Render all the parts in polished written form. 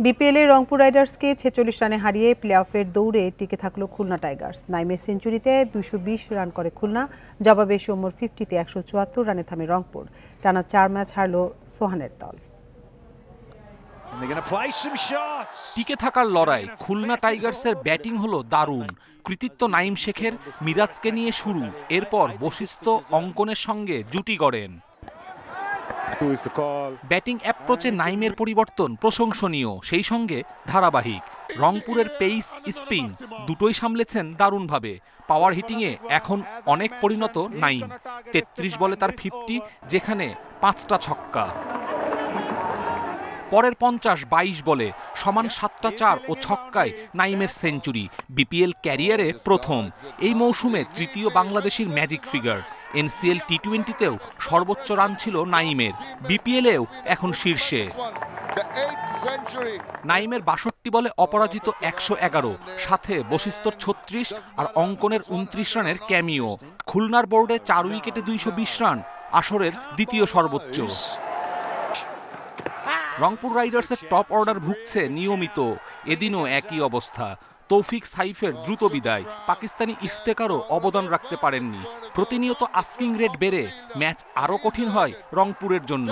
বিপিএলে রংপুর রাইডার্সকে ৪৬ রানে হারিয়ে প্লে অফের দৌড়ে টিকে থাকলো খুলনা টাইগার্স। নাইমের সেঞ্চুরিতে ২২০ রান করে খুলনা, জবাবে সৌম্যর 50-তে ১৭৪ রানে থামে রংপুর। টানা ৪ ম্যাচ হারল সোহানের দল। টিকে থাকার লড়াই। খুলনা টাইগার্সের ব্যাটিং হলো দারুণ। কৃতিত্ব নাইম শেখের, মিরাজকে নিয়ে শুরু, এরপর বশিষ্ঠ অঙ্কনের সঙ্গে জুটি গড়েন। ব্যাটিং অ্যাপ্রোচে নাইমের পরিবর্তন প্রশংসনীয়, সেই সঙ্গে ধারাবাহিক। রংপুরের পেস স্পিন দুটোই সামলেছেন দারুণভাবে। পাওয়ার হিটিংয়ে এখন অনেক পরিণত নাইম। ৩৩ বলে তার 50, যেখানে 5টা ছক্কা। পরের 50 22 বলে সমান 7টা 4 ও ছক্কায় নাইমের সেঞ্চুরি। বিপিএল ক্যারিয়ারে প্রথম, এই মৌসুমে তৃতীয় বাংলাদেশির ম্যাজিক ফিগার। এনসিএল টি-20তেও সর্বোচ্চ রান ছিল নাইমের, বিপিএলেও এখন শীর্ষে। নাইমের 62 বলে অপরাজিত 111, সাথে বশিষ্ঠর 36 আর অঙ্কনের 29 রানের ক্যামিও। খুলনার বোর্ডে 4 উইকেটে 220 রান, আসরের দ্বিতীয় সর্বোচ্চ। রংপুর রাইডার্সের টপ অর্ডার ভুগছে নিয়মিত, এদিনও একই অবস্থা। তৌফিক সাইফের দ্রুত বিদায়, পাকিস্তানি ইফতেখারও অবদান রাখতে পারেননি। প্রতিনিয়ত আস্কিং রেট বেড়ে ম্যাচ আরও কঠিন হয় রংপুরের জন্য।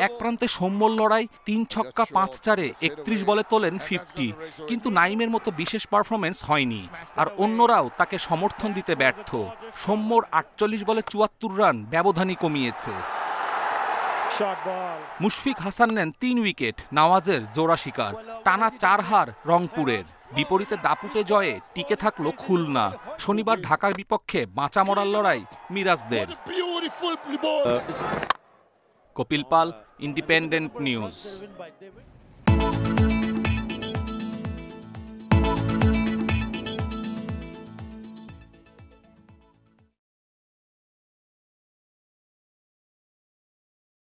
এক প্রান্তে সৌম্যর লড়াই, 3 ছক্কা 5 চারে 31 বলে তোলেন 50, কিন্তু নাইমের মতো বিশেষ পারফরমেন্স হয়নি। আর অন্যরাও তাকে সমর্থন দিতে ব্যর্থ। সৌম্যর 48 বলে 74 রান ব্যবধানই কমিয়েছে। মুশফিক হাসান নেন 3 উইকেট, নওয়াজের জোড়া শিকার। টানা 4 হার রংপুরের। বিপরীতে দাপুটে জয়ে টিকে থাকলো খুলনা। শনিবার ঢাকার বিপক্ষে বাঁচা মরার লড়াই মিরাজদের। কপিল পাল, ইন্ডিপেন্ডেন্ট নিউজ।